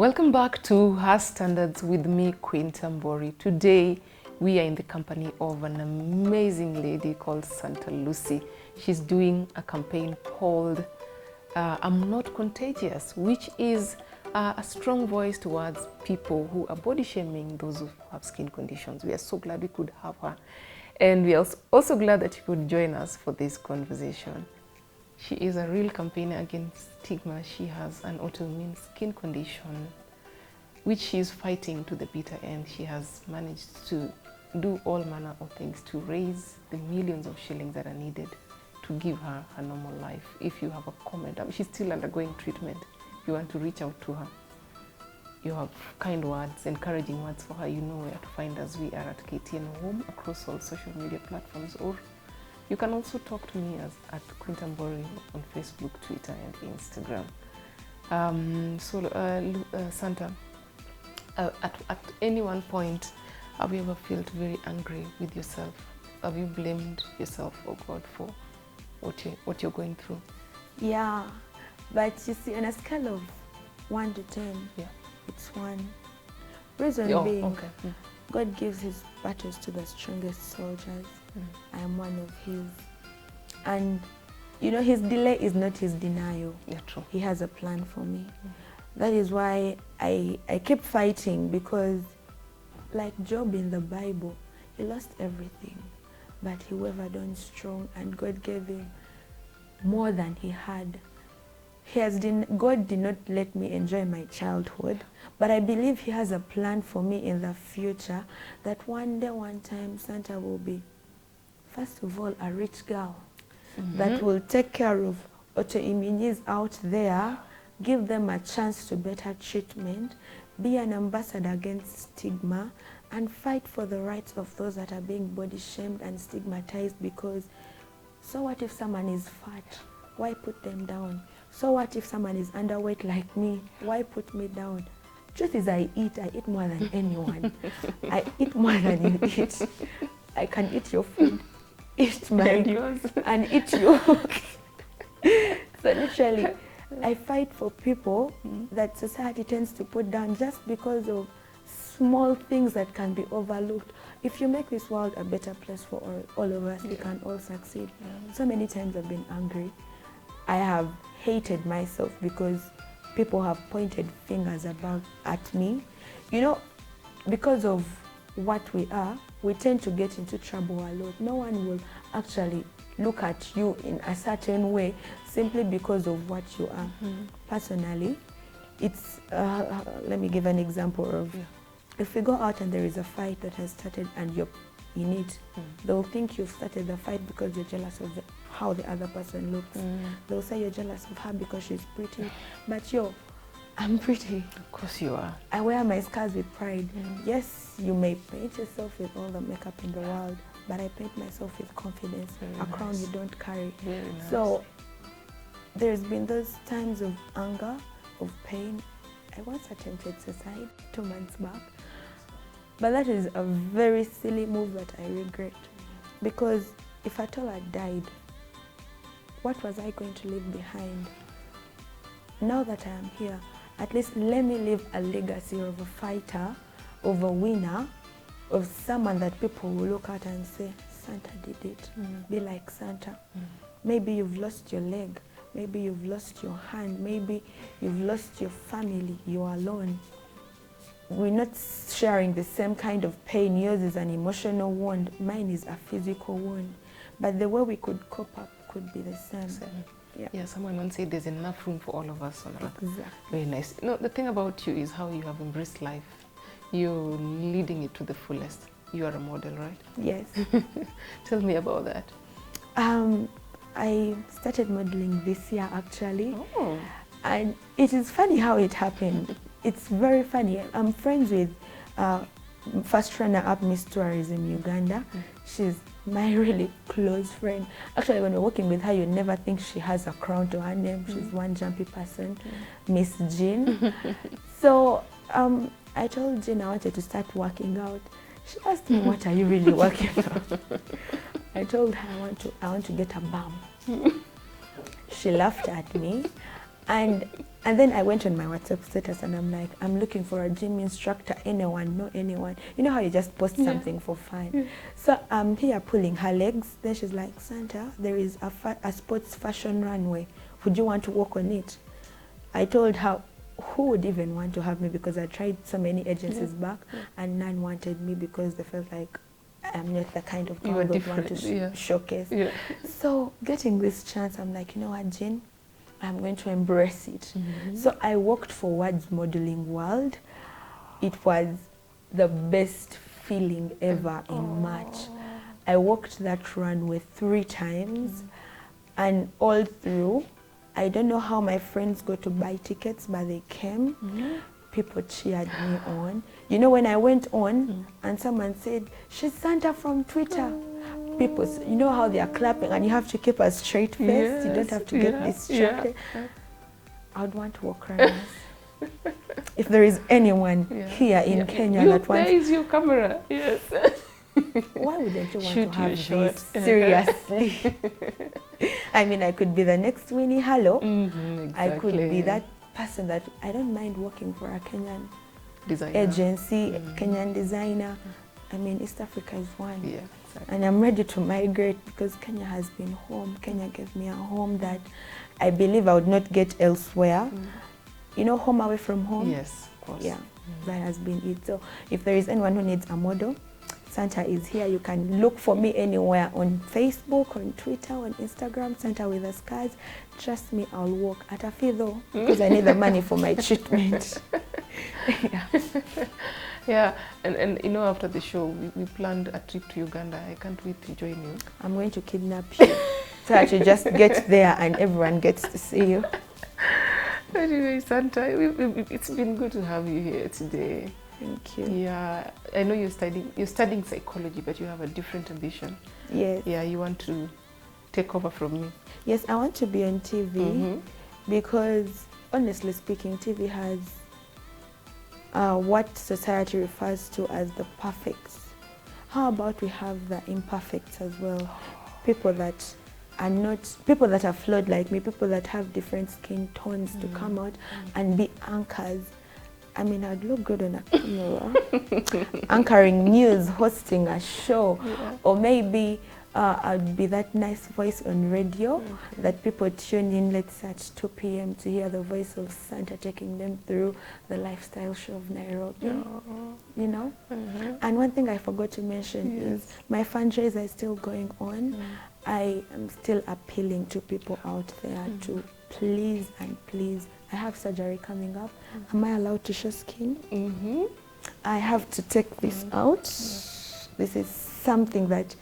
Welcome back to Her Standards with me, Queen Tambori. Today, we are in the company of an amazing lady called Santa Lucy. She's doing a campaign called I'm Not Contagious, which is a strong voice towards people who are body shaming those who have skin conditions. We are so glad we could have her. And we are also glad that you could join us for this conversation. She is a real campaigner against stigma. She has an autoimmune skin condition, which she is fighting to the bitter end. She has managed to do all manner of things to raise the millions of shillings that are needed to give her a normal life. If you have a comment, she's still undergoing treatment. You want to reach out to her. You have kind words, encouraging words for her. You know where to find us. We are at KTN Home across all social media platforms, or you can also talk to me at Queen Tambori on Facebook, Twitter, and Instagram. Santa, at any one point, have you ever felt very angry with yourself? Have you blamed yourself or God for what you're going through? Yeah, but you see, on a scale of 1 to 10, Yeah. it's 1. Reason being, okay. God gives his battles to the strongest soldiers. I am one of his. And you know, his delay is not his denial. Yeah, true. He has a plan for me. That is why I keep fighting, because like Job in the Bible, he lost everything, but he wavered on strong, and God gave him more than he had. God did not let me enjoy my childhood, but I believe he has a plan for me in the future, that one day, one time, Santa will be, first of all, a rich girl that will take care of autoimmunes out there, give them a chance to better treatment, be an ambassador against stigma, and fight for the rights of those that are being body shamed and stigmatized. Because so what if someone is fat? Why put them down? So what if someone is underweight like me? Why put me down? Truth is, I eat more than anyone. I eat more than you eat. I can eat your food, eat mine, yours, and eat you. So literally, I fight for people that society tends to put down just because of small things that can be overlooked. If you make this world a better place for all of us, we can all succeed. So many times I've been angry. I have hated myself because people have pointed fingers at me. You know, because of what we are, we tend to get into trouble a lot. No one will actually look at you in a certain way simply because of what you are. Personally, it's, let me give an example of, if we go out and there is a fight that has started and you're in it, they'll think you've started the fight because you're jealous of how the other person looks. They'll say you're jealous of her because she's pretty, but I'm pretty. Of course you are. I wear my scars with pride. Yes, you may paint yourself with all the makeup in the world, but I paint myself with confidence. A crown you don't carry. Very nice. So there's been those times of anger, of pain. I once attempted suicide 2 months back, but that is a very silly move that I regret, because if at all I died, what was I going to leave behind? Now that I am here, at least let me leave a legacy of a fighter, of a winner, of someone that people will look at and say, Santa did it. Be like Santa. Maybe you've lost your leg, maybe you've lost your hand, maybe you've lost your family, you're alone. We're not sharing the same kind of pain. Yours is an emotional wound, mine is a physical wound. But the way we could cope up could be the same. Yeah, someone once said there's enough room for all of us on earth. Exactly. Very nice. No, the thing about you is how you have embraced life. You're leading it to the fullest. You are a model, right? Yes. Tell me about that. I started modeling this year, actually. Oh. And it is funny how it happened. It's very funny. I'm friends with first runner-up Miss Tourism Uganda. She's my really close friend. Actually, when we're working with her, you never think she has a crown to her name. She's one jumpy person, Miss Jean. So I told Jean I wanted to start working out. She asked me, what are you really working on? I told her I want to get a bum. She laughed at me, And then I went on my WhatsApp status and I'm like, I'm looking for a gym instructor, anyone, know anyone. You know how you just post something for fun. So I'm here pulling her legs. Then she's like, Santa, there is a sports fashion runway. Would you want to walk on it? I told her, who would even want to have me, because I tried so many agencies back and none wanted me because they felt like I'm not the kind of girl they want to showcase. So getting this chance, I'm like, you know what, Jean, I'm going to embrace it. So I worked for Words Modeling World. It was the best feeling ever in March. I walked that runway 3 times and all through, I don't know how my friends got to buy tickets, but they came. People cheered me on. You know, when I went on and someone said, she's Santa from Twitter. People, you know how they are clapping and you have to keep a straight face. You don't have to get distracted. I would want to walk around. If there is anyone here in Kenya that wants... There is your camera, yes. Why wouldn't you want to have this? Seriously. I mean, I could be the next Winnie Hello. Exactly. I could be that person that I don't mind working for a Kenyan designer. Agency, Kenyan designer. I mean, East Africa is one. Yeah, exactly. And I'm ready to migrate because Kenya has been home. Kenya gave me a home that I believe I would not get elsewhere. You know, home away from home? Yes, of course. Yeah, that has been it. So if there is anyone who needs a model, Santa is here. You can look for me anywhere on Facebook, on Twitter, on Instagram, Santa with the Scars. Trust me, I'll walk at a fee though, because I need the money for my treatment. Yeah, and you know, after the show, we planned a trip to Uganda. I can't wait to join you. I'm going to kidnap you so that you just get there and everyone gets to see you. Anyway, Santa, it's been good to have you here today. Thank you. Yeah, I know you're studying psychology, but you have a different ambition. Yes. Yeah, you want to take over from me. Yes, I want to be on TV because, honestly speaking, TV has what society refers to as the perfects. How about we have the imperfects as well? People that are not, people that are flawed like me, people that have different skin tones to come out and be anchors. I mean, I'd look good on a camera, anchoring news, hosting a show, or maybe I'd be that nice voice on radio that people tune in, let's say at 2 p.m. to hear the voice of Santa taking them through the lifestyle show of Nairobi, you know? And one thing I forgot to mention is my fundraiser is still going on. I am still appealing to people out there to please and please, I have surgery coming up. Am I allowed to show skin? I have to take this out. This is something that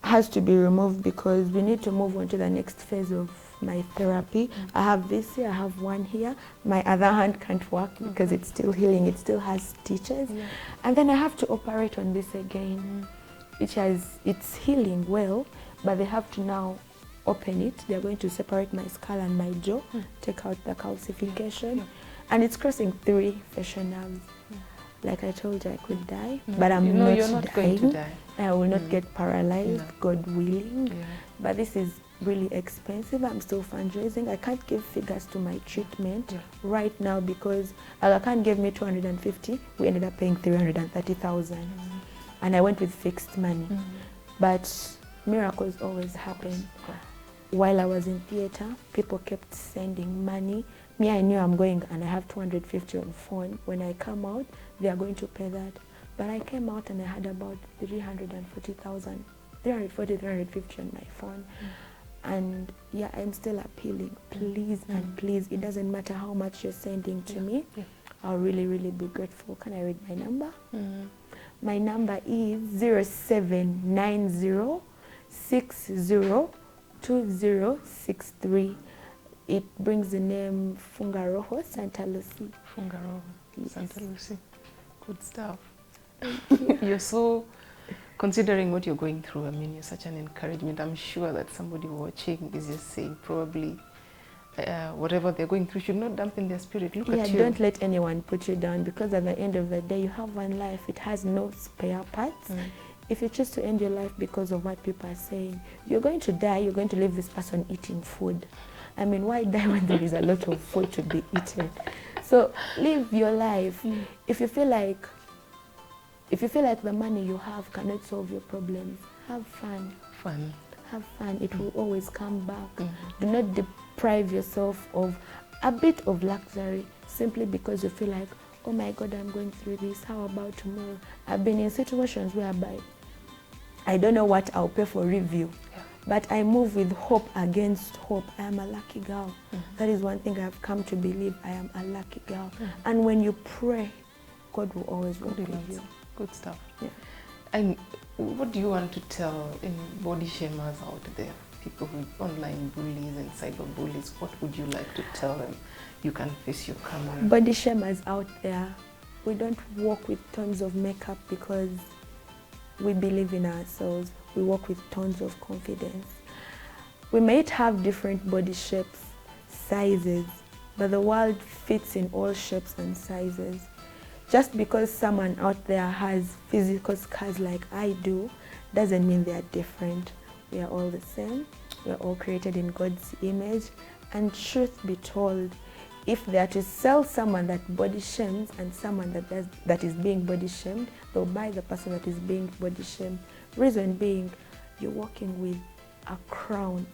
has to be removed because we need to move on to the next phase of my therapy. I have this here, I have one here. My other hand can't work because it's still healing, it still has stitches. And then I have to operate on this again. It's healing well, but they have to now open it. They're going to separate my skull and my jaw, take out the calcification. And it's crossing 3 facial nerves. Like I told you, I could die, but I'm not you're not dying. going to die. I will not get paralyzed, God willing. But this is really expensive. I'm still fundraising. I can't give figures to my treatment right now because Aga Khan gave me 250. We ended up paying 330,000. And I went with fixed money. But miracles always happen. While I was in theater, people kept sending money. Me, I knew I'm going and I have 250 on phone. When I come out, they are going to pay that. But I came out and I had about 340,000, 340, 350 on my phone. And yeah, I'm still appealing. Please and please, it doesn't matter how much you're sending to me. I'll really, really be grateful. Can I read my number? My number is 0790602063. It brings the name Fungaro, Santa Lucy. Fungaro, Santa Lucy. Good stuff. You're so, considering what you're going through, I mean, you're such an encouragement. I'm sure that somebody watching is just saying probably whatever they're going through should not dampen their spirit. Look at you. Don't let anyone put you down because at the end of the day, you have one life. It has no spare parts. If you choose to end your life because of what people are saying, you're going to die, you're going to leave this person eating food. I mean, why die when there is a lot of food to be eaten? So live your life. If you feel like the money you have cannot solve your problems, have fun. Have fun. It will always come back. Do not deprive yourself of a bit of luxury simply because you feel like, oh my God, I'm going through this. How about tomorrow? I've been in situations whereby I don't know what I'll pay for review, but I move with hope against hope. I am a lucky girl. That is one thing I've come to believe. I am a lucky girl. And when you pray, God will always work with you. Good stuff. Yeah. And what do you want to tell in body shamers out there, people who online bullies and cyber bullies? What would you like to tell them? You can face your camera. Body shamers out there, we don't walk with tons of makeup because we believe in ourselves. We walk with tons of confidence. We might have different body shapes, sizes, but the world fits in all shapes and sizes. Just because someone out there has physical scars like I do, doesn't mean they are different. We are all the same. We are all created in God's image. And truth be told, if they are to sell someone that body shames and someone that is being body shamed, they'll buy the person that is being body shamed. Reason being, you're walking with a crown,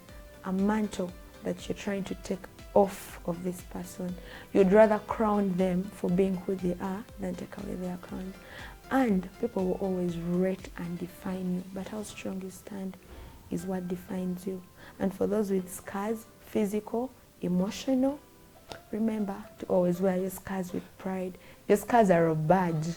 a mantle that you're trying to take off of this person. You'd rather crown them for being who they are than take away their crown. And people will always rate and define you, but how strong you stand is what defines you. And for those with scars, physical, emotional, remember to always wear your scars with pride. Your scars are a badge.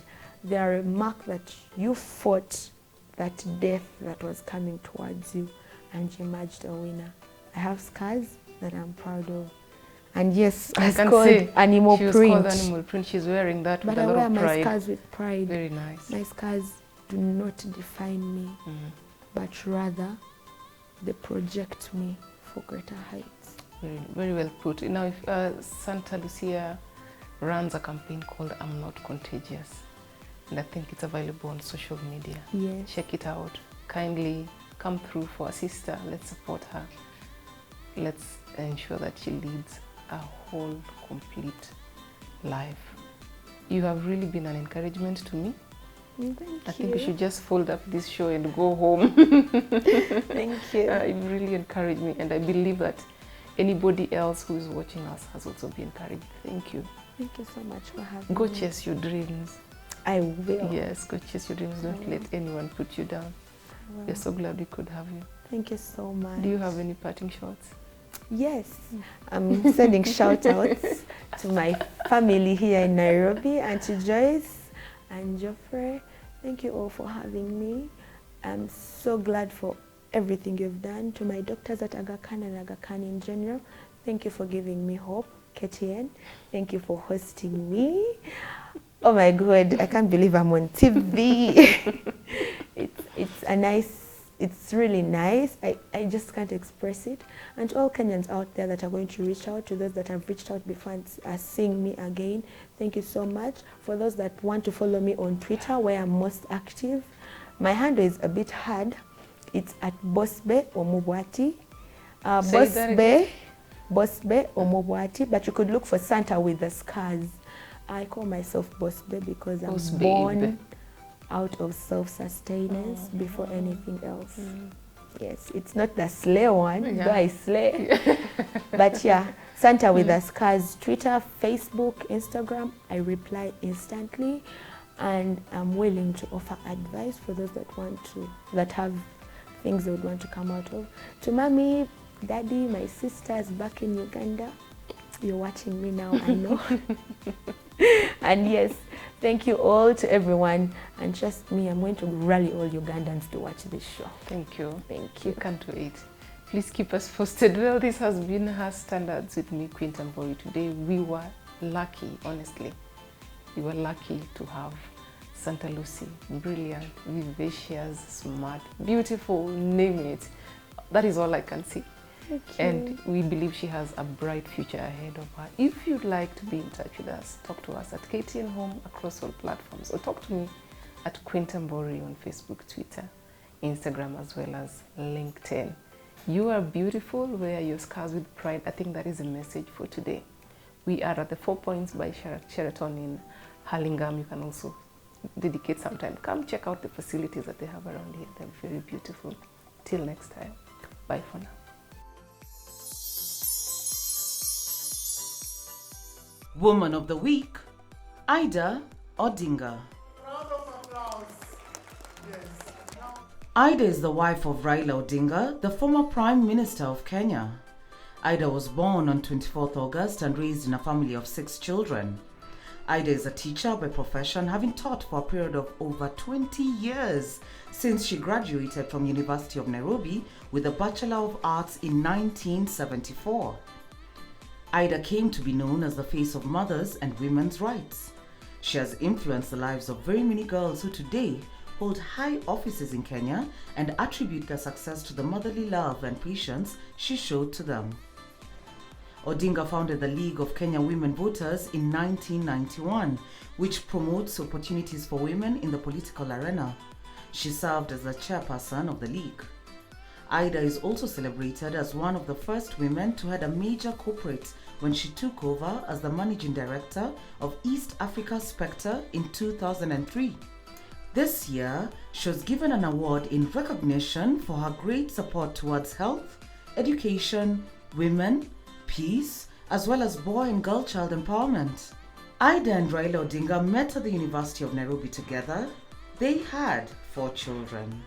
They are a mark that you fought that death that was coming towards you and you emerged a winner. I have scars that I'm proud of. And yes, it's called animal print. She was called animal print. She's wearing that with a lot of pride. But I wear my scars with pride. Very nice. My scars do not define me, but rather they project me for greater heights. Very, very well put. Now, if Santa Lucia runs a campaign called I'm Not Contagious, and I think it's available on social media. Yes. Check it out. Kindly come through for a sister. Let's support her. Let's ensure that she leads a whole, complete life. You have really been an encouragement to me. Thank you. I think we should just fold up this show and go home. Thank you. It really encouraged me, and I believe that anybody else who is watching us has also been encouraged. Thank you. Thank you so much for having me. Go chase your dreams. I will. Yes, go chase your dreams. Don't let anyone put you down. We're so glad we could have you. Thank you so much. Do you have any parting shots? Yes, I'm sending shout outs to my family here in Nairobi, Auntie Joyce and Geoffrey. Thank you all for having me. I'm so glad for everything you've done. To my doctors at Aga Khan and Aga Khan in general, thank you for giving me hope. KTN, thank you for hosting me. Oh my God, I can't believe I'm on TV. It's really nice. I just can't express it. And to all Kenyans out there that are going to reach out, to those that have reached out before and are seeing me again, thank you so much. For those that want to follow me on Twitter, where I'm most active, my handle is a bit hard. It's at Bosbe Omubwati. Bosbe Omubwati, but you could look for Santa with the scars. I call myself Bosbe because I'm born out of self-sustenance before anything else. Yes, it's not the slay one, though I slay. But yeah, Santa with the scars. Twitter, Facebook, Instagram, I reply instantly. And I'm willing to offer advice for those that have things they would want to come out of. To mommy, daddy, my sisters back in Uganda, you're watching me now, I know. And yes, thank you all to everyone. And trust me, I'm going to rally all Ugandans to watch this show. Thank you. Thank you. Can't wait. Please keep us posted. Well, this has been Her Standards with me, Queen Tambori. Today, we were lucky, honestly. We were lucky to have Santa Lucy, brilliant, vivacious, smart, beautiful, name it. That is all I can see. Thank you. And we believe she has a bright future ahead of her. If you'd like to be in touch with us, talk to us at KTN Home across all platforms, or talk to me at Queen Tambori on Facebook, Twitter, Instagram, as well as LinkedIn. You are beautiful, wear your scars with pride. I think that is a message for today. We are at the 4 Points by Sheraton in Hurlingham. You can also dedicate some time. Come check out the facilities that they have around here. They're very beautiful. Till next time, bye for now. Woman of the Week, Ida Odinga. Round of applause. Yes. Ida is the wife of Raila Odinga, the former Prime Minister of Kenya. Ida was born on 24th August and raised in a family of 6 children. Ida is a teacher by profession, having taught for a period of over 20 years since she graduated from University of Nairobi with a Bachelor of Arts in 1974. Ida came to be known as the face of mothers and women's rights. She has influenced the lives of very many girls who today hold high offices in Kenya and attribute their success to the motherly love and patience she showed to them. Odinga founded the League of Kenya Women Voters in 1991, which promotes opportunities for women in the political arena. She served as the chairperson of the league. Ida is also celebrated as one of the first women to head a major corporate when she took over as the managing director of East Africa Spectre in 2003. This year, she was given an award in recognition for her great support towards health, education, women, peace, as well as boy and girl child empowerment. Ida and Raila Odinga met at the University of Nairobi together. They had 4 children.